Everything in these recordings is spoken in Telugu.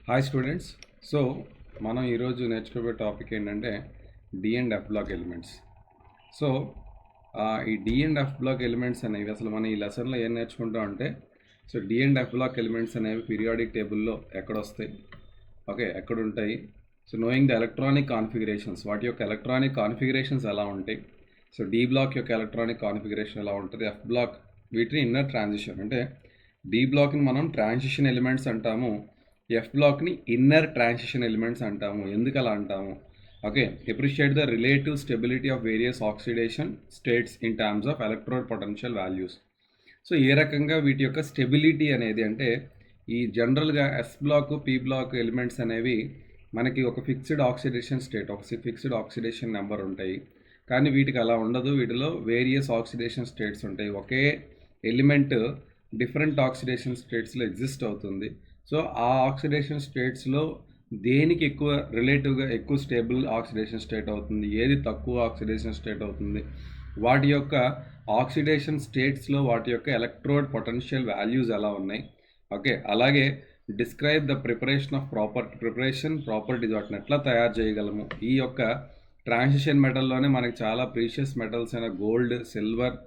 Hi students. సో మనం ఈరోజు నేర్చుకోబోయే టాపిక్ ఏంటంటే D and F block elements. So ఈ D and F block elements అనేవి అసలు మనం ఈ లెసన్లో ఏం నేర్చుకుంటాం అంటే, so D and F block elements అనేవి పీరియాడిక్ టేబుల్లో ఎక్కడొస్తాయి, ఓకే, ఎక్కడ ఉంటాయి. So knowing the electronic configurations, వాటి యొక్క ఎలక్ట్రానిక్ కాన్ఫిగరేషన్స్ ఎలా ఉంటాయి. సో డి బ్లాక్ యొక్క ఎలక్ట్రానిక్ కాన్ఫిగరేషన్ ఎలా ఉంటుంది, ఎఫ్ బ్లాక్ వీటిని ఇన్నర్ ట్రాన్సిషన్ అంటే డి బ్లాక్ని మనం ట్రాన్సిషన్ ఎలిమెంట్స్ అంటాము, ఎఫ్ బ్లాక్ని ఇన్నర్ ట్రాన్సిషన్ ఎలిమెంట్స్ అంటాము. ఎందుకు అలా అంటాము? Okay, appreciate the relative stability of various oxidation states in terms of electrode potential values. So ఏ రకంగా వీటి యొక్క స్టెబిలిటీ అనేది అంటే, ఈ జనరల్గా S block P block elements అనేవి మనకి ఒక ఫిక్స్డ్ ఆక్సిడేషన్ స్టేట్, ఒక ఫిక్స్డ్ ఆక్సిడేషన్ నెంబర్ ఉంటాయి. కానీ వీటికి అలా ఉండదు, వీటిలో వేరియస్ ఆక్సిడేషన్ స్టేట్స్ ఉంటాయి. ఒకే ఎలిమెంట్ డిఫరెంట్ ఆక్సిడేషన్ స్టేట్స్లో ఎగ్జిస్ట్ అవుతుంది. సో ఆ ఆక్సిడేషన్ స్టేట్స్లో దేనికి ఎక్కువ రిలేటివ్గా ఎక్కువ స్టేబుల్ ఆక్సిడేషన్ స్టేట్ అవుతుంది, ఏది తక్కువ ఆక్సిడేషన్ స్టేట్ అవుతుంది, వాటి యొక్క ఆక్సిడేషన్ స్టేట్స్లో వాటి యొక్క ఎలక్ట్రోడ్ పొటెన్షియల్ వాల్యూస్ ఎలా ఉన్నాయి. ఓకే, అలాగే describe the preparation of properties, వాటిని ఎట్లా తయారు చేయగలము. ఈ యొక్క ట్రాన్సిషన్ మెటల్లోనే మనకి చాలా ప్రీషియస్ మెటల్స్ అయిన గోల్డ్, సిల్వర్,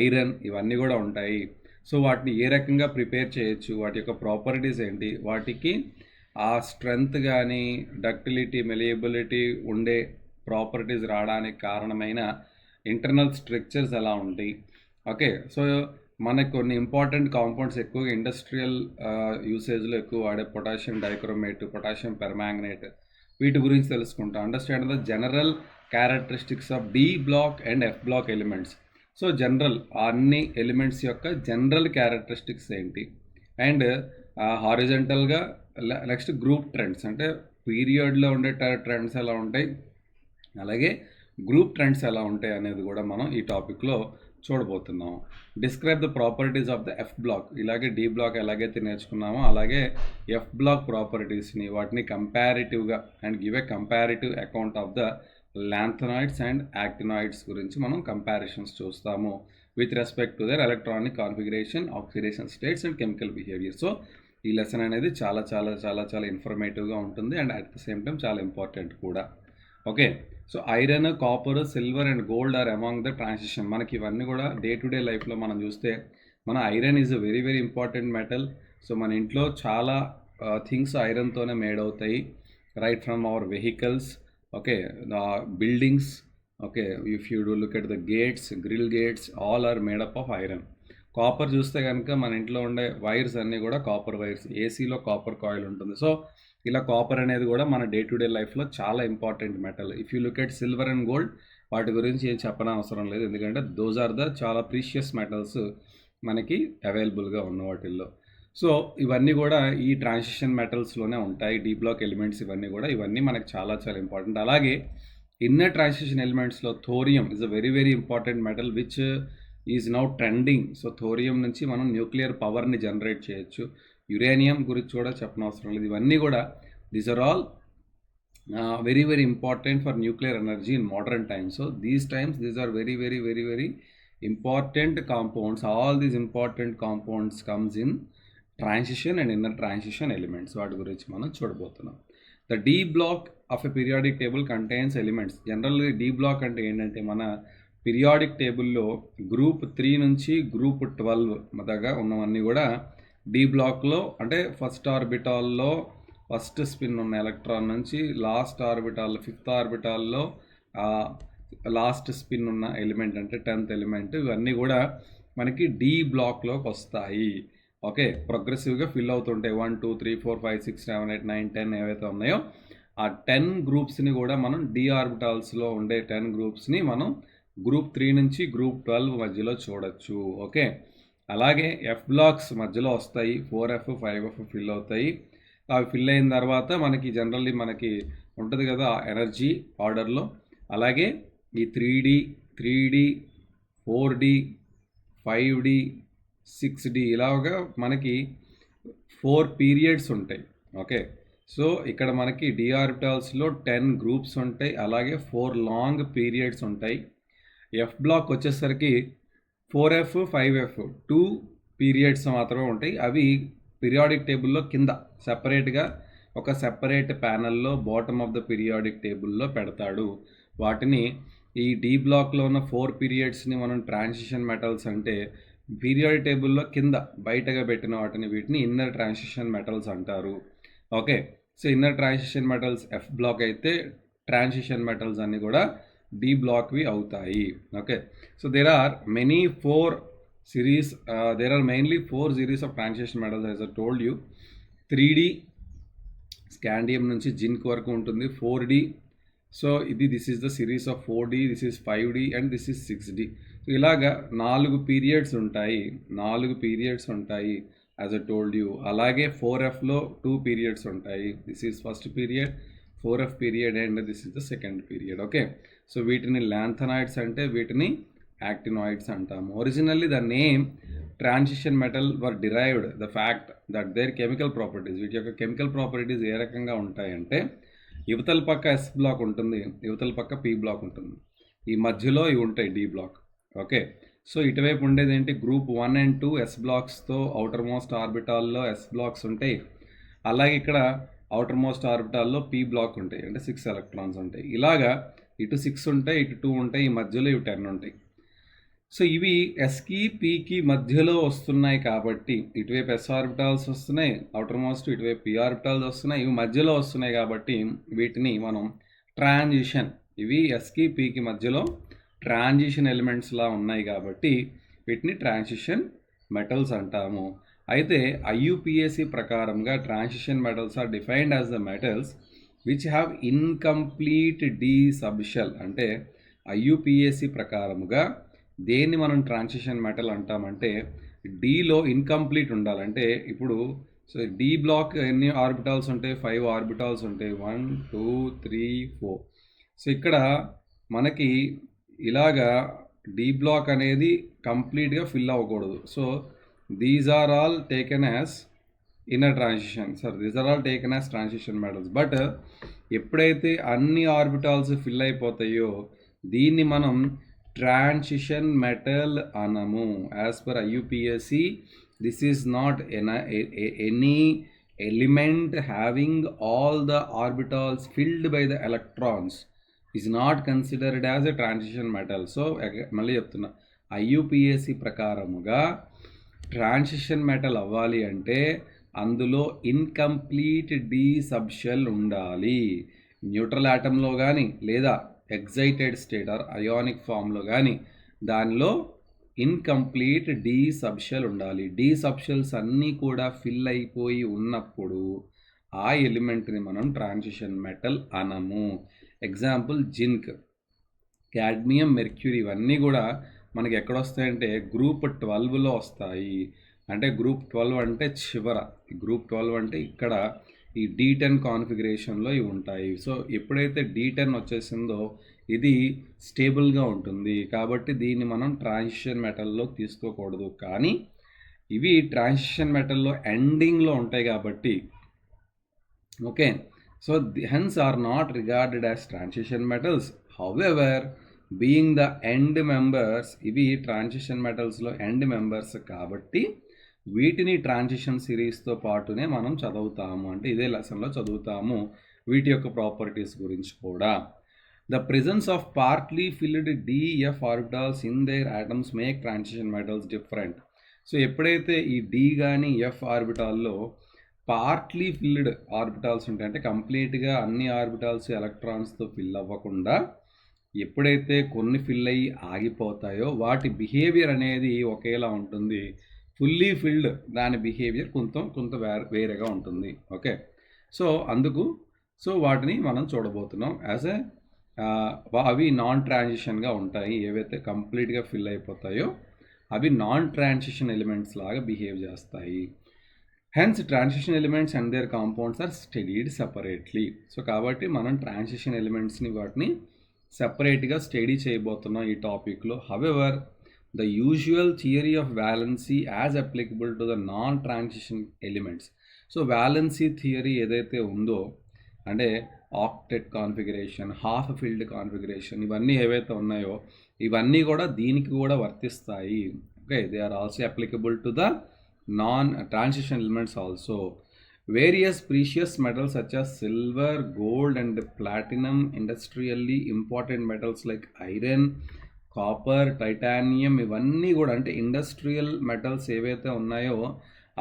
ఐరన్ ఇవన్నీ కూడా ఉంటాయి. సో వాటిని ఏ రకంగా ప్రిపేర్ చేయొచ్చు, వాటి యొక్క ప్రాపర్టీస్ ఏంటి, వాటికి ఆ స్ట్రెంగ్త్ కానీ డక్టిలిటీ, మెలియబిలిటీ ఉండే ప్రాపర్టీస్ రావడానికి కారణమైన ఇంటర్నల్ స్ట్రక్చర్స్ ఎలా ఉంటాయి. ఓకే, సో మనకు కొన్ని ఇంపార్టెంట్ కాంపౌండ్స్ ఎక్కువగా ఇండస్ట్రియల్ యూసేజ్లో ఎక్కువ వాడే పొటాషియం డైక్రోమేట్, పొటాషియం పెర్మాంగనేట్, వీటి గురించి తెలుసుకుంటాం. Understand the general characteristics of D block and F block elements. So general అన్ని ఎలిమెంట్స్ యొక్క జనరల్ క్యారెక్టరిస్టిక్స్ ఏంటి, అండ్ హారిజంటల్గా నెక్స్ట్ గ్రూప్ ట్రెండ్స్ అంటే పీరియడ్లో ఉండే ట్రెండ్స్ ఎలా ఉంటాయి, అలాగే గ్రూప్ ట్రెండ్స్ ఎలా ఉంటాయి అనేది కూడా మనం ఈ టాపిక్లో చూడబోతున్నాం. Describe the properties of the F block, ఇలాగే డి బ్లాక్ ఎలాగైతే నేర్చుకున్నామో అలాగే ఎఫ్ బ్లాక్ ప్రాపర్టీస్ని, వాటిని కంపారిటివ్గా and give a comparative account of the lanthanoids and actinoids గురించి మనం కంపారిజన్స్ చూస్తాము with respect to their electronic configuration, oxidation states and chemical behaviour. So ఈ లెసన్ అనేది చాలా చాలా చాలా చాలా ఇన్ఫర్మేటివ్గా ఉంటుంది and at the same time చాలా ఇంపార్టెంట్ కూడా. Okay, so iron, copper, silver and gold or among the transition. మనకి ఇవన్నీ కూడా డే టు డే లైఫ్లో మనం చూస్తే మన iron is a very very important metal. So మన ఇంట్లో చాలా థింగ్స్ ఐరన్తోనే మేడ్ అవుతాయి, right from our vehicles, okay, the buildings, okay, if you do look at the gates, grill gates, all are made up of iron. Copper చూస్తే కనుక మన ఇంట్లో ఉండే వైర్స్ అన్నీ కూడా కాపర్ వైర్స్, ఏసీలో కాపర్ కాయిల్ ఉంటుంది. సో ఇలా కాపర్ అనేది కూడా మన డే టు డే లైఫ్లో చాలా important metal. If you look at silver and gold, వాటి గురించి ఏం చెప్పనవసరం లేదు, ఎందుకంటే దోస్ ఆర్ ద చాలా ప్రీషియస్ మెటల్స్ మనకి అవైలబుల్గా ఉన్న వాటిల్లో. సో ఇవన్నీ కూడా ఈ ట్రాన్సిషన్ మెటల్స్లోనే ఉంటాయి, డి బ్లాక్ ఎలిమెంట్స్ ఇవన్నీ మనకు చాలా చాలా ఇంపార్టెంట్. అలాగే ఇన్నర్ ట్రాన్సిషన్ ఎలిమెంట్స్లో thorium is a very very important metal which is now trending. So thorium నుంచి మనం న్యూక్లియర్ పవర్ని జనరేట్ చేయొచ్చు. యురేనియం గురించి కూడా చెప్పనవసరం లేదు. ఇవన్నీ కూడా these are all very very important for nuclear energy in modern times. So these are very very very very important compounds. All these important compounds comes in transition and inner transition elements, వాటి గురించి మనం చూడబోతున్నాం. The D block of a periodic table contains elements. జనరల్గా డి బ్లాక్ అంటే ఏంటంటే, మన పీరియాడిక్ టేబుల్లో గ్రూప్ 3 నుంచి గ్రూప్ 12 దాకా ఉన్నవన్నీ కూడా డి బ్లాక్లో, అంటే ఫస్ట్ ఆర్బిటాల్లో ఫస్ట్ స్పిన్ ఉన్న ఎలక్ట్రాన్ నుంచి లాస్ట్ ఆర్బిటాల్ 5th ఆర్బిటాల్లో లాస్ట్ స్పిన్ ఉన్న ఎలిమెంట్ అంటే 10th ఎలిమెంట్, ఇవన్నీ కూడా మనకి డి బ్లాక్లోకి వస్తాయి. ఓకే, ప్రోగ్రెసివ్గా ఫిల్ అవుతుంటాయి. 1 2 3 4 5 6 7 8 9 10 ఏవైతే ఉన్నాయో ఆ 10 గ్రూప్స్ని కూడా మనం డి ఆర్బిటాల్స్లో ఉండే 10 గ్రూప్స్ని మనం గ్రూప్ 3 నుంచి గ్రూప్ 12 మధ్యలో చూడొచ్చు. ఓకే, అలాగే ఎఫ్ బ్లాక్స్ మధ్యలో వస్తాయి, 4F 5F ఫిల్ అవుతాయి. అవి ఫిల్ అయిన తర్వాత మనకి జనరల్లీ మనకి ఉంటుంది కదా ఎనర్జీ ఆర్డర్లో. అలాగే ఈ 3D 4D 5D 6D ఇలాగా మనకి 4 పీరియడ్స్ ఉంటాయి. ఓకే, సో ఇక్కడ మనకి డి ఆర్బిటాల్స్లో 10 గ్రూప్స్ ఉంటాయి, అలాగే 4 లాంగ్ పీరియడ్స్ ఉంటాయి. ఎఫ్ బ్లాక్ వచ్చేసరికి 4F 5F 2 పీరియడ్స్ మాత్రమే ఉంటాయి. అవి పీరియాడిక్ టేబుల్లో కింద సెపరేట్గా ఒక సెపరేట్ ప్యానల్లో బాటమ్ ఆఫ్ ద పీరియాడిక్ టేబుల్లో పెడతాడు. వాటిని ఈ డి బ్లాక్లో ఉన్న 4 పీరియడ్స్ని మనం ట్రాన్సిషన్ మెటల్స్ అంటే పీరియాడిక్ టేబుల్లో కింద బయటగా పెట్టిన వీటిని ఇన్నర్ ట్రాన్సిషన్ మెటల్స్ అంటారు. Okay, so inner transition metals F block అయితే ట్రాన్సిషన్ మెటల్స్ అన్నీ కూడా డి బ్లాక్వి అవుతాయి. Okay, so there are many 4 series, there are mainly 4 series of transition metals as I told you. 3D scandium నుంచి జింక్ వరకు ఉంటుంది. 4D, so this is the series of 4D, this is 5D and this is 6D. So ఇలాగా 4 పీరియడ్స్ ఉంటాయి యాజ్ ఐ టోల్డ్ యూ. అలాగే 4Fలో 2 పీరియడ్స్ ఉంటాయి. This is first period, 4F period and this is the second period. Okay, so వీటిని లాంథనాయిడ్స్ అంటే వీటిని యాక్టినాయిడ్స్ అంటాము. Originally the name transition metal were derived the fact that their chemical properties, వీటి యొక్క కెమికల్ ప్రాపర్టీస్ ఏ రకంగా ఉంటాయంటే యువతల పక్క ఎస్ బ్లాక్ ఉంటుంది, యువతల పక్క పి బ్లాక్ ఉంటుంది, ఈ మధ్యలో ఇవి ఉంటాయి డి బ్లాక్. ఓకే, సో ఇటువైపు ఉండేది ఏంటి, గ్రూప్ 1 and 2 ఎస్ బ్లాక్స్తో అవుటర్ మోస్ట్ ఆర్బిటాల్లో ఎస్ బ్లాక్స్ ఉంటాయి. అలాగే ఇక్కడ అవుటర్ మోస్ట్ ఆర్బిటాల్లో పి బ్లాక్ ఉంటాయి, అంటే 6 ఎలక్ట్రాన్స్ ఉంటాయి. ఇలాగా ఇటు 6 ఉంటాయి, ఇటు 2 ఉంటాయి, ఈ మధ్యలో ఇవి 10 ఉంటాయి. సో ఇవి ఎస్కి పికి మధ్యలో వస్తున్నాయి కాబట్టి ఇటువైపు ఎస్ ఆర్బిటాల్స్ వస్తున్నాయి, అవుటర్ మోస్ట్ ఇటువైపు పి ఆర్బిటాల్స్ వస్తున్నాయి, ఇవి మధ్యలో వస్తున్నాయి కాబట్టి వీటిని మనం ట్రాన్సిషన్, ఇవి ఎస్కి పికి మధ్యలో ట్రాన్సిషన్ ఎలిమెంట్స్లా ఉన్నాయి కాబట్టి వీటిని ట్రాన్సిషన్ మెటల్స్ అంటాము. అయితే ఐయుపిఎసి ప్రకారంగా transition metals are defined as the metals which have incomplete D subshell. అంటే ఐయుపిఎసి ప్రకారముగా దేన్ని మనం ట్రాన్సిషన్ మెటల్ అంటామంటే డీలో ఇన్కంప్లీట్ ఉండాలంటే ఇప్పుడు సో డి బ్లాక్ ఎన్ని ఆర్బిటాల్స్ ఉంటాయి, 5 ఆర్బిటాల్స్ ఉంటాయి, 1 2 3 4. సో ఇక్కడ మనకి ఇలాగా డి బ్లాక్ అనేది కంప్లీట్గా ఫిల్ అవ్వకూడదు. So these are all taken as inner transition, these are all taken as transition metals. But ఎప్పుడైతే అన్ని ఆర్బిటాల్స్ ఫిల్ అయిపోతాయో దీన్ని మనం ట్రాన్సిషన్ మెటల్ అనము. As per IUPAC this is not any element having all the orbitals filled by the electrons is not considered as a transition metal. So మళ్ళీ చెప్తున్నా, ఐయుపిఎస్సి ప్రకారముగా ట్రాన్సిషన్ మెటల్ అవ్వాలి అంటే అందులో ఇన్కంప్లీట్ డి సబ్షెల్ ఉండాలి. న్యూట్రల్ ఆటంలో కానీ లేదా ఎగ్జైటెడ్ స్టేట్ ఆర్ అయానిక్ ఫామ్లో కానీ దానిలో ఇన్కంప్లీట్ డి సబ్షెల్ ఉండాలి. డి సబ్షెల్స్ అన్నీ కూడా ఫిల్ అయిపోయి ఉన్నప్పుడు ఆ ఎలిమెంట్ని మనం ట్రాన్సిషన్ మెటల్ అనము. ఎగ్జాంపుల్ జింక్, క్యాడ్మియం, మెర్క్యూరీ ఇవన్నీ కూడా మనకి ఎక్కడ వస్తాయంటే గ్రూప్ 12లో వస్తాయి. అంటే గ్రూప్ 12 అంటే చివర, గ్రూప్ 12 అంటే ఇక్కడ ఈ D10 కాన్ఫిగరేషన్లో ఇవి ఉంటాయి. సో ఎప్పుడైతే D10 వచ్చేసిందో ఇది స్టేబుల్గా ఉంటుంది కాబట్టి దీన్ని మనం ట్రాన్సిషన్ మెటల్లో తీసుకోకూడదు. కానీ ఇవి ట్రాన్సిషన్ మెటల్లో ఎండింగ్లో ఉంటాయి కాబట్టి okay, so hence are not regarded as transition metals. However, being the end members, ఇవి ట్రాన్సిషన్ మెటల్స్లో ఎండ్ మెంబర్స్ కాబట్టి వీటిని ట్రాన్సిషన్ సిరీస్తో పాటునే మనం చదువుతాము, అంటే ఇదే లెసన్లో చదువుతాము వీటి యొక్క ప్రాపర్టీస్ గురించి కూడా. The presence of partly filled D F orbitals in their atoms make transition metals different. So ఎప్పుడైతే ఈ డి కానీ ఎఫ్ ఆర్బిటాల్లో పార్ట్లీ ఫిల్డ్ ఆర్బిటాల్స్ ఉంటాయి, అంటే కంప్లీట్గా అన్ని ఆర్బిటాల్స్ ఎలక్ట్రాన్స్తో ఫిల్ అవ్వకుండా ఎప్పుడైతే కొన్ని ఫిల్ అయ్యి ఆగిపోతాయో వాటి బిహేవియర్ అనేది ఒకేలా ఉంటుంది. ఫుల్లీ ఫిల్డ్ దాని బిహేవియర్ కొంత వేరేగా ఉంటుంది. ఓకే, సో అందుకు వాటిని మనం చూడబోతున్నాం యాజ్ ఎ అవి నాన్ ట్రాన్సిషన్గా ఉంటాయి. ఏవైతే కంప్లీట్గా ఫిల్ అయిపోతాయో అవి నాన్ ట్రాన్సిషన్ ఎలిమెంట్స్ లాగా బిహేవ్ చేస్తాయి. Hence transition elements and their compounds are studied separately. So కాబట్టి మనం ట్రాన్సిషన్ ఎలిమెంట్స్ని వాటిని సెపరేట్గా స్టడీ చేయబోతున్నాం ఈ టాపిక్లో. However the usual theory of valency as applicable to the non-transition elements. So valency theory ఏదైతే ఉందో అంటే octet configuration, half filled configuration ఇవన్నీ ఏవైతే ఉన్నాయో ఇవన్నీ కూడా దీనికి కూడా వర్తిస్తాయి. Okay, they are also applicable to the non transition elements also. Various precious metals such as silver, gold and platinum, industrially important metals like iron, copper, titanium, ఇవన్నీ కూడా అంటే ఇండస్ట్రియల్ మెటల్స్ ఏవైతే ఉన్నాయో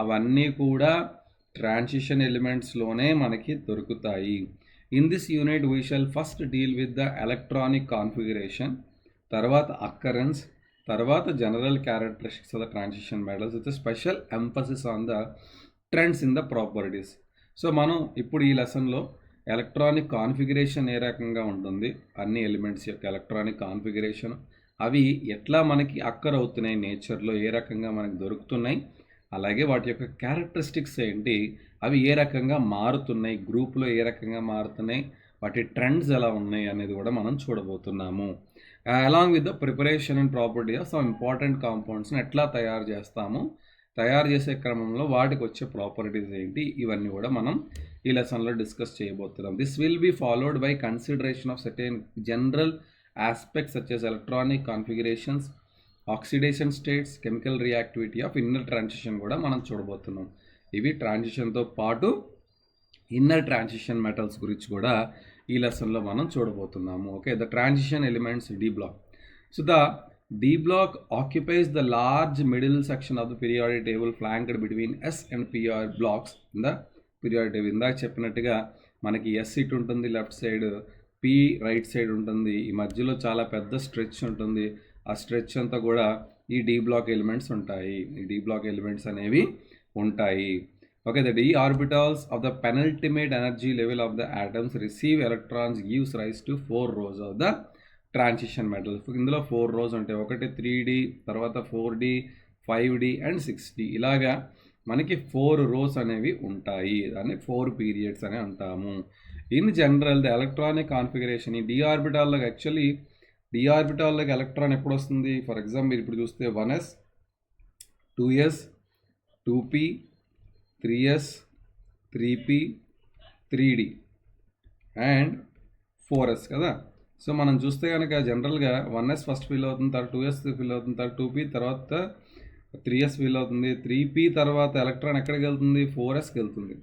అవన్నీ కూడా ట్రాన్సిషన్ ఎలిమెంట్స్లోనే మనకి దొరుకుతాయి. In this unit we shall first deal with the electronic configuration, తర్వాత అక్కరెన్స్, తర్వాత general characteristics of the transition metals with special emphasis on the trends in the properties. So మనం ఇప్పుడు ఈ లెసన్లో ఎలక్ట్రానిక్ కాన్ఫిగరేషన్ ఏ రకంగా ఉంటుంది, అన్ని ఎలిమెంట్స్ యొక్క ఎలక్ట్రానిక్ కాన్ఫిగరేషన్, అవి ఎట్లా మనకి అక్కర్ అవుతున్నాయి నేచర్లో, ఏ రకంగా మనకి దొరుకుతున్నాయి, అలాగే వాటి యొక్క క్యారెక్టరిస్టిక్స్ ఏంటి, అవి ఏ రకంగా మారుతున్నాయి, గ్రూప్లో ఏ రకంగా మారుతున్నాయి, వాటి ట్రెండ్స్ ఎలా ఉన్నాయి అనేది కూడా మనం చూడబోతున్నాము. Along with the preparation and property of some important కాంపౌండ్స్ని ఎట్లా తయారు చేస్తాము, తయారు చేసే క్రమంలో వాటికి వచ్చే ప్రాపర్టీస్ ఏంటి, ఇవన్నీ కూడా మనం ఈ లెసన్లో డిస్కస్ చేయబోతున్నాం. This will be followed by consideration of certain general aspects such as electronic configurations, oxidation states, chemical reactivity of inner transition కూడా మనం చూడబోతున్నాం. ఇవి ట్రాన్సిషన్తో పాటు ఇన్నర్ ట్రాన్సిషన్ మెటల్స్ గురించి కూడా ఈ లెసన్లో మనం చూడబోతున్నాము. Okay, the transition elements D block. So the D block occupies the large middle section of the periodic table flanked between S and P blocks in the periodic table. ఇందాక చెప్పినట్టుగా మనకి ఎస్ ఇట్ ఉంటుంది left side, P right side ఉంటుంది, ఈ మధ్యలో చాలా పెద్ద స్ట్రెచ్ ఉంటుంది, ఆ స్ట్రెచ్ అంతా కూడా ఈ డి బ్లాక్ ఎలిమెంట్స్ ఉంటాయి, ఈ డి బ్లాక్ ఎలిమెంట్స్ అనేవి ఉంటాయి. Okay, the D orbitals of the penultimate energy level of the atoms receive electrons gives rise to 4 rows of the transition metals. ఇందులో 4 rows ఉంటాయి, ఒకటి 3D, తర్వాత 4D, 5D అండ్ 6D, ఇలాగా మనకి 4 rows అనేవి ఉంటాయి, దాన్ని 4 periods అని అంటాము. In general the electronic configuration ఈ డి ఆర్బిటాల్లోకి యాక్చువల్లీ డి ఆర్బిటాల్లోకి ఎలక్ట్రాన్ ఎప్పుడు వస్తుంది, ఫర్ ఎగ్జాంపుల్ మీరు ఇప్పుడు చూస్తే 1s, 2s, 2p, 3s, 3p, 3d and 4s కదా. సో మనం చూస్తే కనుక జనరల్గా 1s ఫస్ట్ ఫిల్ అవుతుంది, తర్వాత 2s ఫిల్ అవుతుంది, తర్వాత 2p, తర్వాత 3s ఫిల్ అవుతుంది, 3p తర్వాత ఎలక్ట్రాన్ ఎక్కడికి వెళ్తుంది, 4sకి వెళ్తుంది.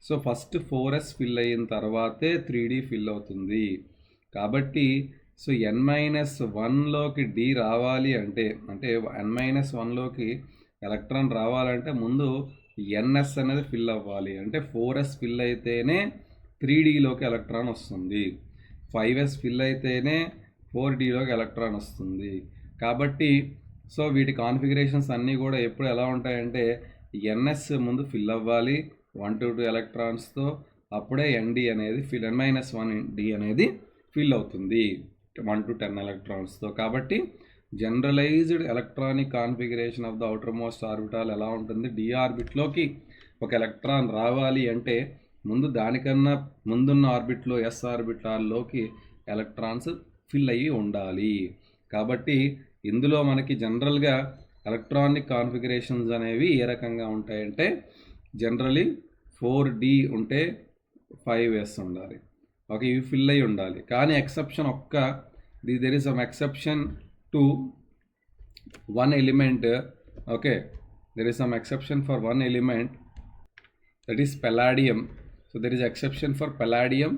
సో ఫస్ట్ 4s ఫిల్ అయిన తర్వాతే 3D ఫిల్ అవుతుంది. కాబట్టి సో n-1లోకి D రావాలి అంటే n-1లోకి ఎలక్ట్రాన్ రావాలంటే ముందు ns అనేది ఫిల్ అవ్వాలి, అంటే 4s ఫిల్ అయితేనే 3Dలోకి ఎలక్ట్రాన్ వస్తుంది, 5s ఫిల్ అయితేనే 4Dలోకి ఎలక్ట్రాన్ వస్తుంది. కాబట్టి సో వీటి కాన్ఫిగరేషన్స్ అన్నీ కూడా ఎప్పుడు ఎలా ఉంటాయంటే ns ముందు ఫిల్ అవ్వాలి 1 to 2 ఎలక్ట్రాన్స్తో, అప్పుడే ND అనేది n-1D అనేది ఫిల్ అవుతుంది 1 to 10 ఎలక్ట్రాన్స్తో. కాబట్టి generalized electronic configuration of the outermost orbital ఎలా ఉంటుంది, డి ఆర్బిట్లోకి ఒక ఎలక్ట్రాన్ రావాలి అంటే ముందు దానికన్నా ముందున్న ఆర్బిట్లో ఎస్ ఆర్బిటాల్లోకి ఎలక్ట్రాన్స్ ఫిల్ అయ్యి ఉండాలి. కాబట్టి ఇందులో మనకి జనరల్గా ఎలక్ట్రానిక్ కాన్ఫిగరేషన్స్ అనేవి ఏ రకంగా ఉంటాయంటే జనరలీ 4D ఉంటే 5s ఉండాలి. ఓకే, ఇవి ఫిల్ అయ్యి ఉండాలి. కానీ exception there is some exception to one element. Okay, there is some exception for one element, that is palladium. So there is exception for palladium.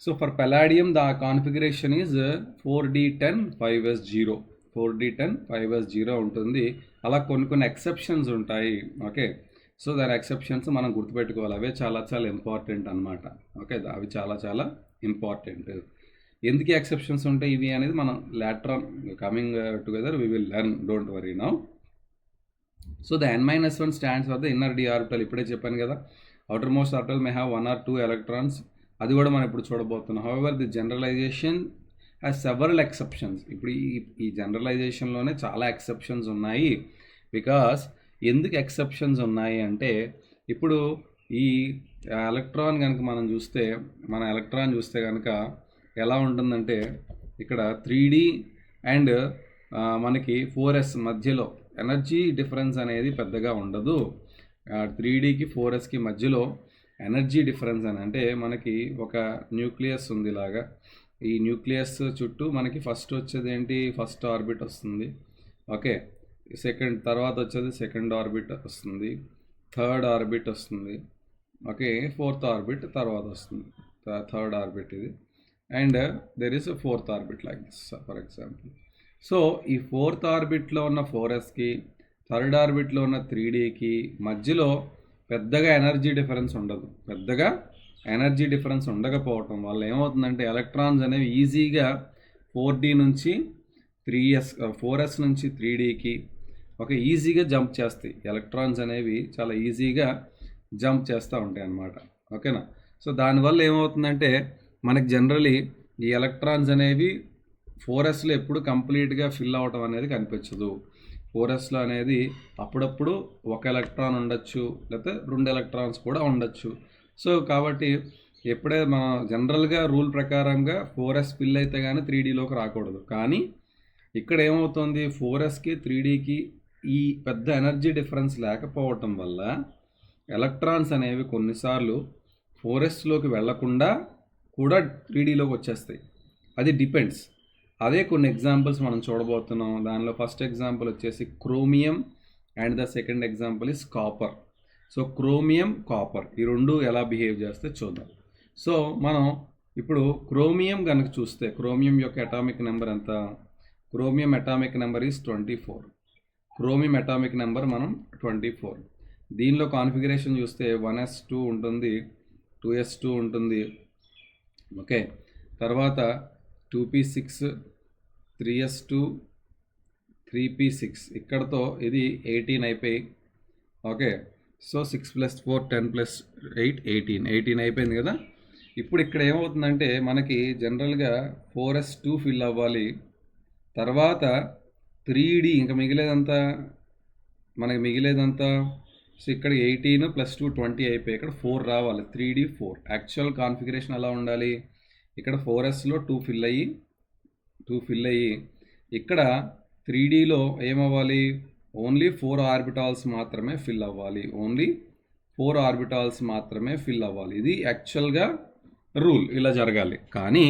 So for palladium the configuration is 4D10 5s0, 4D10 5s0 ఉంటుంది. అలా కొన్ని ఎక్సెప్షన్స్ ఉంటాయి. ఓకే, సో దాని ఎక్సెప్షన్స్ మనం గుర్తుపెట్టుకోవాలి, అవే చాలా ఇంపార్టెంట్ అనమాట. ఓకే, అవి చాలా ఇంపార్టెంట్. ఎందుకు ఎక్సెప్షన్స్ ఉంటాయి ఇవి అనేది మనం later on coming together we will learn, don't worry now. So the n-1 stands for the inner D orbital. ఇప్పుడే చెప్పాను కదా, outermost orbital may have 1 or 2 electrons, అది కూడా మనం ఇప్పుడు చూడబోతున్నాం. However the generalization has several exceptions. ఇప్పుడు ఈ జనరలైజేషన్లోనే చాలా ఎక్సెప్షన్స్ ఉన్నాయి. బికాస్ ఎందుకు ఎక్సెప్షన్స్ ఉన్నాయి అంటే ఇప్పుడు ఈ ఎలక్ట్రాన్ కనుక మన ఎలక్ట్రాన్ చూస్తే కనుక ఎలా ఉంటుందంటే ఇక్కడ 3D అండ్ మనకి 4s మధ్యలో ఎనర్జీ డిఫరెన్స్ అనేది పెద్దగా ఉండదు. 3Dకి 4sకి మధ్యలో ఎనర్జీ డిఫరెన్స్ అని అంటే మనకి ఒక న్యూక్లియస్ ఉంది ఇలాగా, ఈ న్యూక్లియస్ చుట్టూ మనకి ఫస్ట్ వచ్చేది ఏంటి, ఫస్ట్ ఆర్బిట్ వస్తుంది. ఓకే, తర్వాత వచ్చేది సెకండ్ ఆర్బిట్ వస్తుంది, థర్డ్ ఆర్బిట్ వస్తుంది, ఓకే, ఫోర్త్ ఆర్బిట్ తర్వాత వస్తుంది, థర్డ్ ఆర్బిట్ ఇది, and there is fourth orbit like this for example. So ఈ ఫోర్త్ ఆర్బిట్లో ఉన్న 4sకి థర్డ్ ఆర్బిట్లో ఉన్న 3Dకి మధ్యలో పెద్దగా ఎనర్జీ డిఫరెన్స్ ఉండదు. పెద్దగా ఎనర్జీ డిఫరెన్స్ ఉండకపోవటం వల్ల ఏమవుతుందంటే ఎలక్ట్రాన్స్ అనేవి ఈజీగా 4D నుంచి 4s నుంచి 3Dకి ఈజీగా జంప్ చేస్తాయి. ఎలక్ట్రాన్స్ అనేవి చాలా ఈజీగా జంప్ చేస్తూ ఉంటాయి అన్నమాట. ఓకేనా? సో దానివల్ల ఏమవుతుందంటే మనకి జనరలీ ఈ ఎలక్ట్రాన్స్ అనేవి 4sలో ఎప్పుడు కంప్లీట్గా ఫిల్ అవ్వటం అనేది కనిపించదు. 4sలో అనేది అప్పుడప్పుడు ఒక ఎలక్ట్రాన్ ఉండొచ్చు, లేకపోతే 2 ఎలక్ట్రాన్స్ కూడా ఉండొచ్చు. సో కాబట్టి ఎప్పుడే మనం జనరల్గా రూల్ ప్రకారంగా 4s ఫిల్ అయితే కానీ 3Dలోకి రాకూడదు. కానీ ఇక్కడ ఏమవుతుంది, 4sకి 3Dకి ఈ పెద్ద ఎనర్జీ డిఫరెన్స్ లేకపోవటం వల్ల ఎలక్ట్రాన్స్ అనేవి కొన్నిసార్లు 4sలోకి వెళ్లకుండా కూడా 3Dలోకి వచ్చేస్తాయి. అది డిపెండ్స్. అదే కొన్ని ఎగ్జాంపుల్స్ మనం చూడబోతున్నాం. దానిలో ఫస్ట్ ఎగ్జాంపుల్ వచ్చేసి chromium and the second example is copper. So chromium, copper ఈ రెండు ఎలా బిహేవ్ చేస్తే చూద్దాం. సో మనం ఇప్పుడు క్రోమియం కనుక చూస్తే క్రోమియం యొక్క అటామిక్ నెంబర్ ఎంత? Chromium atomic number is 24. Chromium atomic number మనం 24. దీనిలో కాన్ఫిగరేషన్ చూస్తే 1s2 ఉంటుంది, 2s2 ఉంటుంది. ఓకే, తర్వాత 2p6, 3s2, 3p6, ఇక్కడతో ఇది 18 అయిపోయి. ఓకే, సో 6 + 4 10 + 8 18 అయిపోయింది కదా. ఇప్పుడు ఇక్కడ ఏమవుతుందంటే మనకి జనరల్గా 4s2 ఫిల్ అవ్వాలి, తర్వాత 3D ఇంకా మిగిలేదంతా సో ఇక్కడ 18 + 2 20 అయిపోయి ఇక్కడ 4 రావాలి, 3D 4. యాక్చువల్ కాన్ఫిగరేషన్ ఎలా ఉండాలి, ఇక్కడ 4sలో 2 ఫిల్ అయ్యి ఇక్కడ 3Dలో ఏమవ్వాలి, ఓన్లీ 4 ఆర్బిటాల్స్ మాత్రమే ఫిల్ అవ్వాలి. ఇది యాక్చువల్గా రూల్, ఇలా జరగాలి. కానీ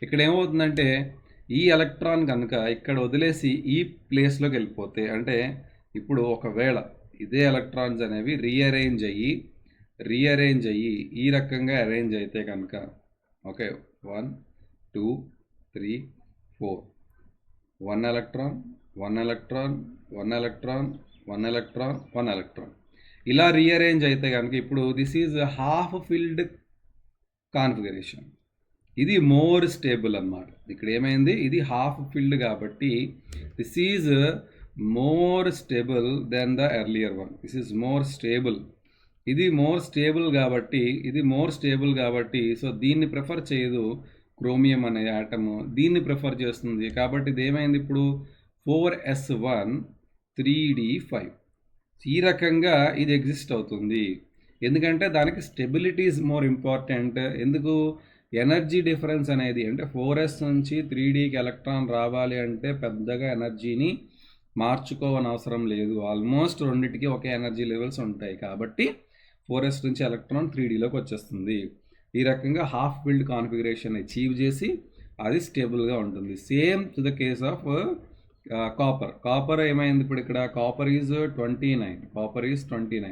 ఇక్కడ ఏమవుతుందంటే ఈ ఎలక్ట్రాన్ కనుక ఇక్కడ వదిలేసి ఈ ప్లేస్లోకి వెళ్ళిపోతే, అంటే ఇప్పుడు ఒకవేళ ఇదే ఎలక్ట్రాన్స్ అనేవి రీఅరేంజ్ అయ్యి ఈ రకంగా అరేంజ్ అయితే కనుక, ఓకే 1 2 3 4 1 ఎలక్ట్రాన్ ఇలా రీఅరేంజ్ అయితే కనుక ఇప్పుడు this is half filled configuration. ఇది మోర్ స్టేబుల్ అన్నమాట. ఇక్కడ ఏమైంది, ఇది హాఫ్ ఫిల్డ్ కాబట్టి this is more stable than the earlier one. This is more stable. ఇది మోర్ స్టేబుల్ కాబట్టి సో దీన్ని ప్రిఫర్ చేయదు క్రోమియం అనే ఆటమ్, దీన్ని ప్రిఫర్ చేస్తుంది. కాబట్టి ఇది ఏమైంది, ఇప్పుడు 4s1 3d5 ఈ రకంగా ఇది ఎగ్జిస్ట్ అవుతుంది. ఎందుకంటే దానికి స్టెబిలిటీ ఈజ్ మోర్ ఇంపార్టెంట్. ఎందుకు, ఎనర్జీ డిఫరెన్స్ అనేది అంటే 4s నుంచి 3Dకి ఎలక్ట్రాన్ రావాలి అంటే పెద్దగా ఎనర్జీని మార్చుకోవని అవసరం లేదు. ఆల్మోస్ట్ రెండింటికి ఒకే ఎనర్జీ లెవెల్స్ ఉంటాయి కాబట్టి 4s నుంచి ఎలక్ట్రాన్ 3Dలోకి వచ్చేస్తుంది. ఈ రకంగా హాఫ్ ఫిల్డ్ కాన్ఫిగరేషన్ అచీవ్ చేసి అది స్టేబుల్గా ఉంటుంది. Same to the case of copper ఏమైంది, ఇప్పుడు ఇక్కడ కాపర్ ఈజ్ 29.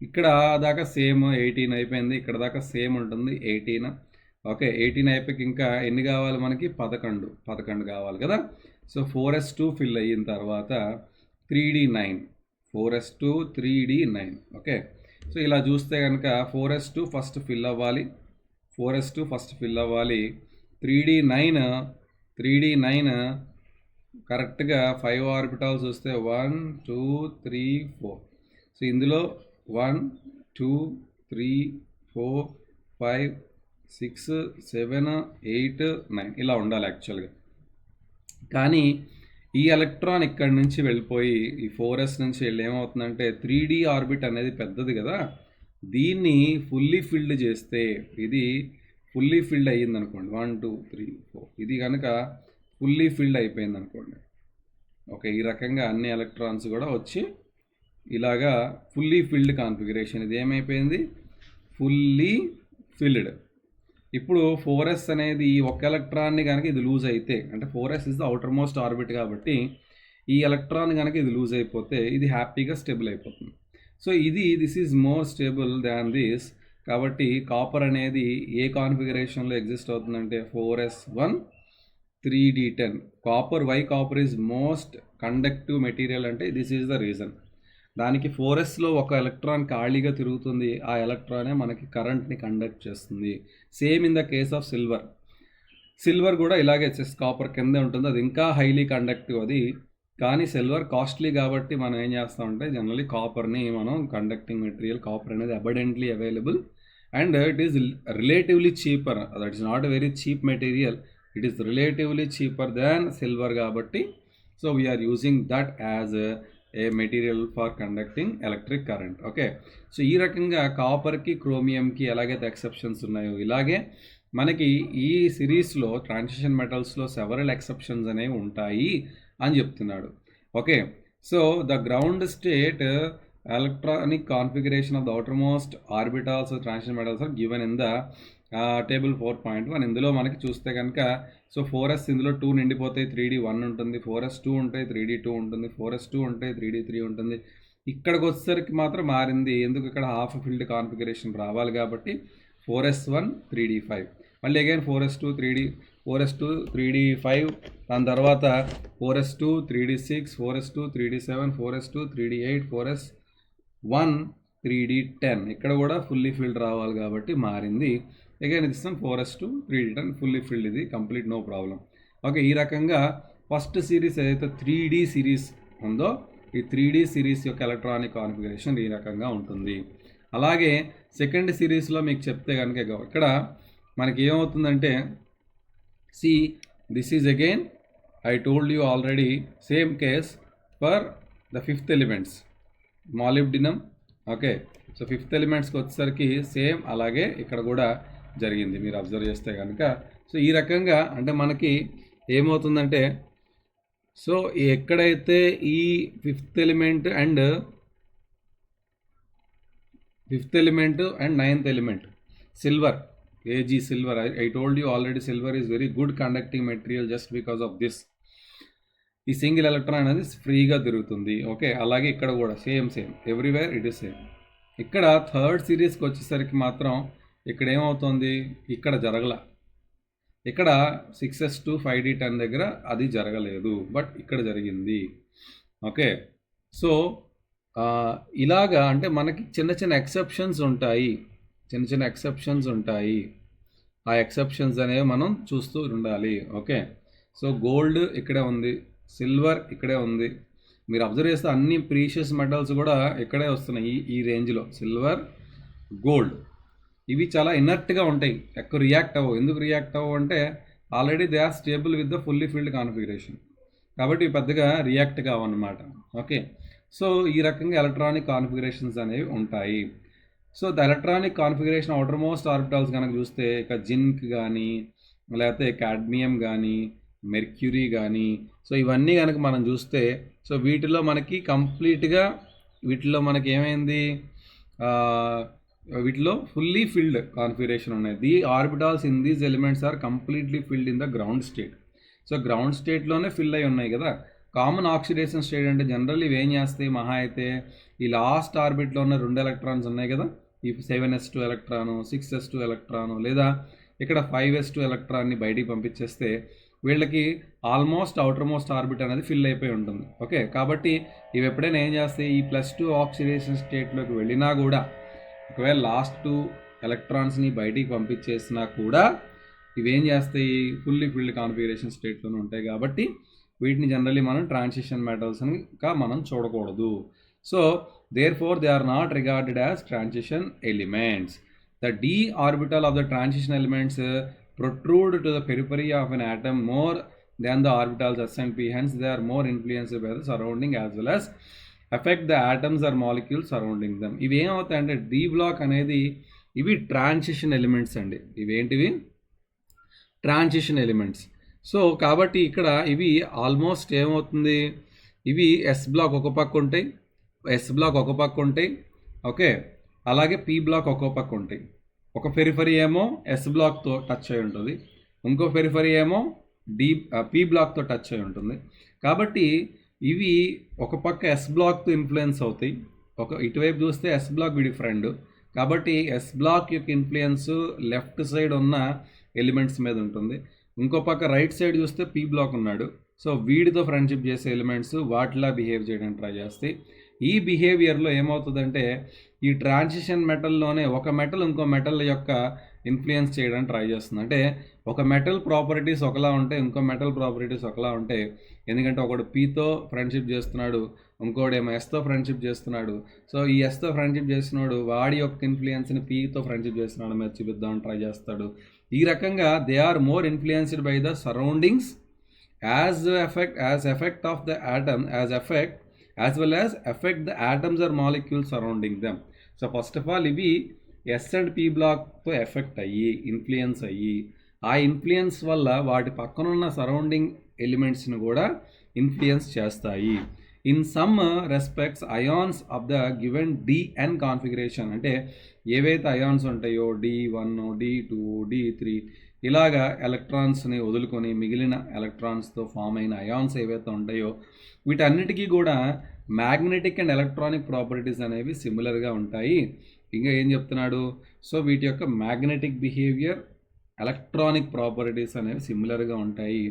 ఇక్కడ దాకా సేమ్ 18 అయిపోయింది, ఇక్కడ దాకా సేమ్ ఉంటుంది 18. ఓకే, 18 అయిపోయి ఇంకా ఎన్ని కావాలి మనకి, 11 కావాలి కదా. సో 4s2 ఫిల్ అయిన తర్వాత 3d9, 4s2 3d9. Okay, so ఇలా చూస్తే కనుక 4s2 ఫస్ట్ ఫిల్ అవ్వాలి, 3d9 కరెక్ట్గా 5 ఆర్బిటాల్స్ వస్తే 1 2 3 4. సో ఇందులో 1 2 3 4 5 6 7 8 9 ఇలా ఉండాలి యాక్చువల్గా. కానీ ఈ ఎలక్ట్రాన్ ఇక్కడి నుంచి వెళ్ళిపోయి ఈ 4s నుంచి వెళ్ళి ఏమవుతుందంటే 3D ఆర్బిట్ అనేది పెద్దది కదా, దీన్ని ఫుల్లీ ఫిల్డ్ చేస్తే, ఇది ఫుల్లీ ఫిల్డ్ అయ్యింది అనుకోండి 1 2 3 4, ఇది కనుక ఫుల్లీ ఫిల్డ్ అయిపోయింది అనుకోండి. ఓకే, ఈ రకంగా అన్ని ఎలక్ట్రాన్స్ కూడా వచ్చి ఇలాగా ఫుల్లీ ఫిల్డ్ కాన్ఫిగరేషన్, ఇది ఏమైపోయింది, ఫుల్లీ ఫిల్డ్. ఇప్పుడు 4s అనేది ఈ ఒక ఎలక్ట్రాన్ని కనుక ఇది లూజ్ అయితే, అంటే 4s is the outer most orbit కాబట్టి ఈ ఎలక్ట్రాన్ కనుక ఇది లూజ్ అయిపోతే ఇది హ్యాపీగా స్టేబుల్ అయిపోతుంది. So this is more stable than this కాబట్టి కాపర్ అనేది ఏ కాన్ఫిగరేషన్లో ఎగ్జిస్ట్ అవుతుందంటే 4s1 3d10. Copper, why copper is most conductive material అంటే దిస్ ఈజ్ ద రీజన్. దానికి 4sలో ఒక ఎలక్ట్రాన్ ఖాళీగా తిరుగుతుంది, ఆ ఎలక్ట్రానే మనకి కరెంట్ని కండక్ట్ చేస్తుంది. Same in the case of silver కూడా ఇలాగే కాపర్ కిందే ఉంటుంది, అది ఇంకా హైలీ కండక్టివ్ అది. కానీ సిల్వర్ కాస్ట్లీ కాబట్టి మనం ఏం చేస్తామంటే జనరల్లీ కాపర్ని మనం కండక్టింగ్ మెటీరియల్, కాపర్ అనేది abundantly available and it is relatively cheaper. That is not very cheap material, it is relatively cheaper than silver కాబట్టి so we are using that as a material for conducting electric current. Okay, so ఈ రకంగా కాపర్కి, క్రోమియంకి ఎలాగైతే ఎక్సెప్షన్స్ ఉన్నాయో ఇలాగే మనకి ఈ సిరీస్లో ట్రాన్సిషన్ మెటల్స్లో సెవరల్ ఎక్సెప్షన్స్ అనేవి ఉంటాయి అని చెప్తున్నాడు. Okay, so the ground state electronic configuration of the outermost orbitals of transition metals are given in the table 4.1. ఇందులో మనకి చూస్తే కనుక సో 4s ఇందులో 2 నిండిపోతాయి, 3d 1 ఉంటుంది, 4s2 ఉంటాయి, 3d 2 ఉంటుంది, 4s2 ఉంటాయి, 3d 3 ఉంటుంది. ఇక్కడికి వచ్చేసరికి మాత్రం మారింది, ఎందుకు ఇక్కడ హాఫ్ ఫిల్డ్ కాన్ఫిగరేషన్ రావాలి కాబట్టి 4s1 3d 5, మళ్ళీ అగైన్ 4s2 3d 5, దాని తర్వాత 4s2 3d 6, 4s2 3d 7, 4s2 3d 8, 4s1 3d 10. ఇక్కడ కూడా ఫుల్లీ ఫిల్డ్ రావాలి కాబట్టి మారింది. అగైన్ ఇది ఇస్తాం 4s2 3d 10 ఫుల్లీ ఫిల్డ్, ఇది కంప్లీట్ నో ప్రాబ్లం. ఓకే, ఈ రకంగా ఫస్ట్ సిరీస్ ఏదైతే 3d సిరీస్ ఉందో ఈ 3d సిరీస్ యొక్క ఎలక్ట్రానిక్ కాన్ఫిగరేషన్ ఈ రకంగా ఉంటుంది. అలాగే సెకండ్ సిరీస్లో మీకు చెప్తే కనుక ఇక్కడ మనకి ఏమవుతుందంటే see this is again I told you already same case for the fifth elements molybdenum. Okay, so fifth ఎలిమెంట్స్కి వచ్చేసరికి సేమ్ అలాగే ఇక్కడ కూడా జరిగింది మీరు అబ్జర్వ్ చేస్తే కనుక. సో ఈ రకంగా అంటే మనకి ఏమవుతుందంటే సో ఎక్కడైతే ఈ fifth element and ninth element silver, Ag silver, I told you already silver is very good conducting material just because of this. ఈ సింగిల్ ఎలక్ట్రాన్ అనేది ఫ్రీగా తిరుగుతుంది. ఓకే, అలాగే ఇక్కడ కూడా same everywhere it is same. ఇక్కడ థర్డ్ సిరీస్కి వచ్చేసరికి మాత్రం ఇక్కడ ఏమవుతుంది, ఇక్కడ జరగల, ఇక్కడ 6s2 5d 10 దగ్గర అది జరగలేదు, బట్ ఇక్కడ జరిగింది. ఓకే, సో ఇలాగా అంటే మనకి చిన్న చిన్న ఎక్సెప్షన్స్ ఉంటాయి, ఆ ఎక్సెప్షన్స్ అనేవి మనం చూస్తూ ఉండాలి. ఓకే, సో గోల్డ్ ఇక్కడే ఉంది, సిల్వర్ ఇక్కడే ఉంది. మీరు అబ్జర్వ్ చేస్తే అన్ని ప్రీషియస్ మెటల్స్ కూడా ఇక్కడే వస్తున్నాయి ఈ రేంజ్లో. సిల్వర్, గోల్డ్ ఇవి చాలా ఇనర్ట్గా ఉంటాయి, ఎక్కువ రియాక్ట్ అవ్వవు. ఎందుకు రియాక్ట్ అవ్వవు అంటే already they are stable with the fully filled configuration కాబట్టి పెద్దగా రియాక్ట్ కావన్నమాట. ఓకే, సో ఈ రకంగా ఎలక్ట్రానిక్ కాన్ఫిగరేషన్స్ అనేవి ఉంటాయి. So the electronic configuration outermost orbitals కనుక చూస్తే ఇక జింక్ కానీ లేకపోతే కాడ్మియం కానీ మెర్క్యూరీ కానీ సో ఇవన్నీ కనుక మనం చూస్తే సో వీటిలో మనకి కంప్లీట్గా వీటిలో మనకి ఏమైంది, వీటిలో ఫుల్లీ ఫిల్డ్ కాన్ఫిగరేషన్ ఉన్నాయి. The orbitals in these elements are completely filled in the ground state. So ground స్టేట్లోనే ఫిల్ అయి ఉన్నాయి కదా. కామన్ ఆక్సిడేషన్ స్టేట్ అంటే జనరల్ ఇవి ఏం చేస్తాయి, మహా అయితే ఈ లాస్ట్ ఆర్బిట్లో ఉన్న 2 ఎలక్ట్రాన్స్ ఉన్నాయి కదా, ఈ 7s2 ఎలక్ట్రాను, 6s2 ఎలక్ట్రాను, లేదా ఇక్కడ 5s2 ఎలక్ట్రాన్ని బయటికి పంపించేస్తే వీళ్ళకి ఆల్మోస్ట్ అవుటర్మోస్ట్ ఆర్బిట్ అనేది ఫిల్ అయిపోయి ఉంటుంది. ఓకే, కాబట్టి ఇవి ఎప్పుడైనా ఏం చేస్తాయి, ఈ +2 ఆక్సిడేషన్ స్టేట్లోకి వెళ్ళినా కూడా ఒకవేళ లాస్ట్ 2 ఎలక్ట్రాన్స్ని బయటికి పంపించేసినా కూడా ఇవేం చేస్తాయి, ఫుల్లీ ఫిల్డ్ కాన్ఫిగరేషన్ స్టేట్లోనే ఉంటాయి. కాబట్టి వీటిని జనరల్లీ మనం ట్రాన్సిషన్ మెటల్స్గా మనం చూడకూడదు. So therefore they are not regarded as transition elements. The d orbital of the transition elements protrude to the periphery of an atom more than the orbitals s and p, hence they are more influenced by the surrounding as well as affect the atoms or molecules surrounding them. ఇవి ఏమవుతాయంటే d బ్లాక్ అనేది ఇవి ట్రాన్సిషన్ ఎలిమెంట్స్ అండి, ఇవేంటివి ట్రాన్సిషన్ ఎలిమెంట్స్. సో కాబట్టి ఇక్కడ ఇవి ఆల్మోస్ట్ ఏమవుతుంది, ఇవి ఎస్ బ్లాక్ ఒక పక్క ఉంటాయి, ఓకే, అలాగే పీ బ్లాక్ ఒక పక్క ఉంటాయి. ఒక పెరిఫరీ ఏమో ఎస్ బ్లాక్తో టచ్ అయి ఉంటుంది, ఇంకో పెరిఫరీ ఏమో పీ బ్లాక్తో టచ్ అయి ఉంటుంది. కాబట్టి ఇవి ఒక పక్క ఎస్ బ్లాక్తో ఇన్ఫ్లుయెన్స్ అవుతాయి. ఇటువైపు చూస్తే ఎస్ బ్లాక్ వీడి ఫ్రెండ్, కాబట్టి ఎస్ బ్లాక్ యొక్క ఇన్ఫ్లుయెన్స్ లెఫ్ట్ సైడ్ ఉన్న ఎలిమెంట్స్ మీద ఉంటుంది. ఇంకో పక్క రైట్ సైడ్ చూస్తే పీ బ్లాక్ ఉన్నాడు. సో వీడితో ఫ్రెండ్షిప్ చేసే ఎలిమెంట్స్ వాటిలా బిహేవ్ చేయడానికి ట్రై చేస్తాయి. ఈ బిహేవియర్లో ఏమవుతుందంటే ఈ ట్రాన్సిషన్ మెటల్లోనే ఒక మెటల్ ఇంకో మెటల్ యొక్క ఇన్ఫ్లుయెన్స్ చేయడానికి ట్రై చేస్తుంది. అంటే ఒక మెటల్ ప్రాపర్టీస్ ఒకలా ఉంటాయి, ఇంకో మెటల్ ప్రాపర్టీస్ ఒకలా ఉంటాయి. ఎందుకంటే ఒకడు పీతో ఫ్రెండ్షిప్ చేస్తున్నాడు, ఇంకోడేమో ఎస్తో ఫ్రెండ్షిప్ చేస్తున్నాడు. సో ఈ ఎస్తో ఫ్రెండ్షిప్ చేస్తున్నాడు వాడి యొక్క ఇన్ఫ్లుయెన్స్ని పీతో ఫ్రెండ్షిప్ చేస్తున్నాడు మీద చూపిద్దామని ట్రై చేస్తాడు. ఈ రకంగా they are more influenced by the surroundings as well as affect the atoms or molecules surrounding them. So first of all ఇవి ఎస్ అండ్ పీ బ్లాక్తో ఎఫెక్ట్ అయ్యి ఇన్ఫ్లుయెన్స్ అయ్యి ఆ ఇన్ఫ్లుయెన్స్ వల్ల వాటి పక్కనున్న సరౌండింగ్ ఎలిమెంట్స్ని కూడా ఇన్ఫ్లుయెన్స్ చేస్తాయి. In some respects ions of the given DN configuration, అంటే ఏవైతే అయాన్స్ ఉంటాయో D1, D2, D3 ఇలాగా ఎలక్ట్రాన్స్ని వదులుకొని మిగిలిన ఎలక్ట్రాన్స్తో ఫామ్ అయిన అయాన్స్ ఏవైతే ఉంటాయో వీటన్నిటికీ కూడా మ్యాగ్నెటిక్ అండ్ ఎలక్ట్రానిక్ ప్రాపర్టీస్ అనేవి సిమిలర్గా ఉంటాయి. ఇంకా ఏం చెప్తున్నాడు, సో వీటి యొక్క మ్యాగ్నెటిక్ బిహేవియర్ ఎలక్ట్రానిక్ ప్రాపర్టీస్ అనేవి సిమిలర్గా ఉంటాయి.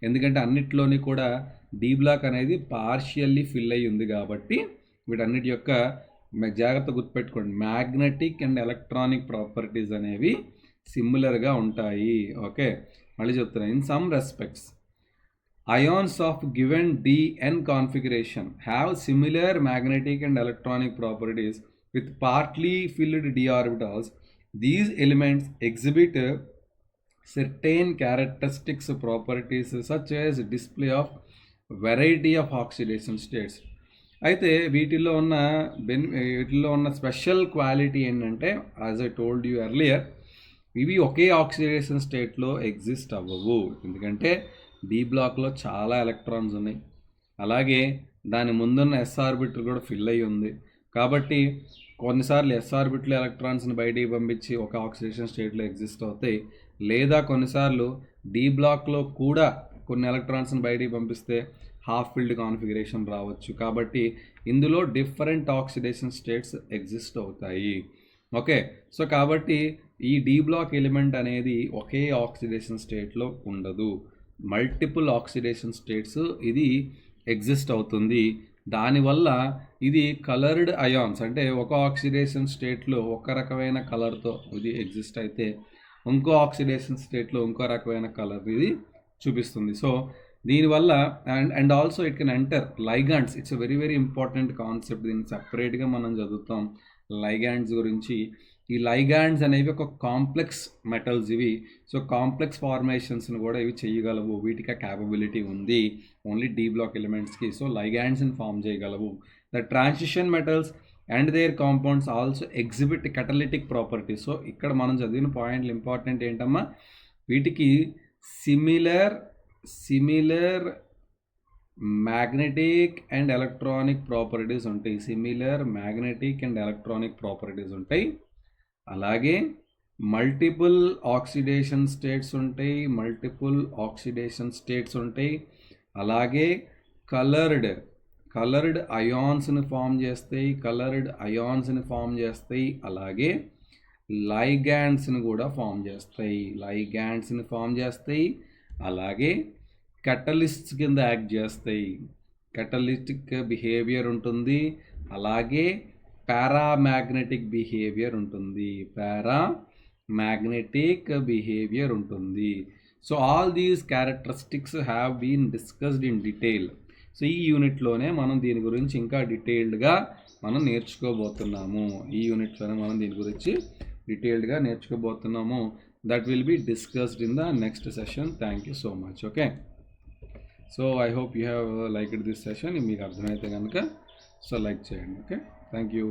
ఎందుకంటే అన్నిట్లోని కూడా డి బ్లాక్ అనేది పార్షియల్లీ ఫిల్ అయ్యి ఉంది కాబట్టి వీటన్నిటి యొక్క జాగ్రత్త గుర్తుపెట్టుకోండి, మ్యాగ్నెటిక్ అండ్ ఎలక్ట్రానిక్ ప్రాపర్టీస్ అనేవి సిమిలర్గా ఉంటాయి. ఓకే, మళ్ళీ చెప్తున్నా. In some respects ions of given dn configuration have similar magnetic and electronic properties with partly filled d orbitals. These elements exhibit certain characteristics properties such as display of variety of oxidation states. అయితే వీటిల్లో ఉన్న స్పెషల్ క్వాలిటీ ఏంటంటే, as I told you earlier, ఇవి ఒకే ఆక్సిడేషన్ స్టేట్లో ఎగ్జిస్ట్ అవ్వవు. ఎందుకంటే డి బ్లాక్లో చాలా ఎలక్ట్రాన్స్ ఉన్నాయి, అలాగే దాని ముందున్న ఎస్ ఆర్బిటల్ కూడా ఫిల్ అయ్యి ఉంది. కాబట్టి కొన్నిసార్లు ఎస్ ఆర్బిటల్ ఎలక్ట్రాన్స్ని బయటికి పంపించి ఒక ఆక్సిడేషన్ స్టేట్లో ఎగ్జిస్ట్ అవుతాయి, లేదా కొన్నిసార్లు డి బ్లాక్లో కూడా కొన్ని ఎలక్ట్రాన్స్ని బయటికి పంపిస్తే హాఫ్ ఫిల్డ్ కాన్ఫిగరేషన్ రావచ్చు. కాబట్టి ఇందులో డిఫరెంట్ ఆక్సిడేషన్ స్టేట్స్ ఎగ్జిస్ట్ అవుతాయి. ఓకే, సో కాబట్టి ఈ డి బ్లాక్ ఎలిమెంట్ అనేది ఒకే ఆక్సిడేషన్ స్టేట్లో ఉండదు, మల్టిపుల్ ఆక్సిడేషన్ స్టేట్స్ ఇది ఎగ్జిస్ట్ అవుతుంది. దానివల్ల ఇది కలర్డ్ అయాన్స్, అంటే ఒక ఆక్సిడేషన్ స్టేట్లో ఒక రకమైన కలర్తో ఇది ఎగ్జిస్ట్ అయితే ఇంకో ఆక్సిడేషన్ స్టేట్లో ఇంకో రకమైన కలర్ ఇది చూపిస్తుంది. సో దీనివల్ల and also it can enter ligands. It's a very very important concept, దీన్ని సపరేట్గా మనం చదువుతాం లైగాండ్స్ గురించి. ఈ లైగాండ్స్ అనేవి ఒక కాంప్లెక్స్ మెటల్స్ ఇవి. సో కాంప్లెక్స్ ఫార్మేషన్స్ని కూడా ఇవి చేయగలవు, వీటికి ఆ క్యాపబిలిటీ ఉంది ఓన్లీ డి బ్లాక్ ఎలిమెంట్స్కి. సో లైగాండ్స్ని ఫామ్ చేయగలవు. The transition metals and their compounds also exhibit catalytic properties. So ఇక్కడ మనం చదివిన పాయింట్లు ఇంపార్టెంట్ ఏంటమ్మా, వీటికి similar magnetic and electronic properties ఉంటాయి. Similar magnetic and electronic properties ఉంటాయి. అలాగే మల్టిపుల్ ఆక్సిడేషన్ స్టేట్స్ ఉంటాయి. అలాగే కలర్డ్ అయాన్స్ని ఫామ్ చేస్తాయి. అలాగే లైగాండ్స్ని కూడా ఫామ్ చేస్తాయి. అలాగే కెటలిస్ట్స్ కింద యాక్ట్ చేస్తాయి. కెటలిస్టిక్ బిహేవియర్ ఉంటుంది. అలాగే పారామాగ్నెటిక్ బిహేవియర్ ఉంటుంది. So all these characteristics have been discussed in detail. So ఈ యూనిట్లోనే మనం దీని గురించి ఇంకా డీటెయిల్డ్గా మనం నేర్చుకోబోతున్నాము. That will be discussed in the next session. Thank you so much. Okay, so I hope you have liked this session. మీకు అర్థమైతే కనుక సో లైక్ చేయండి. Okay, thank you.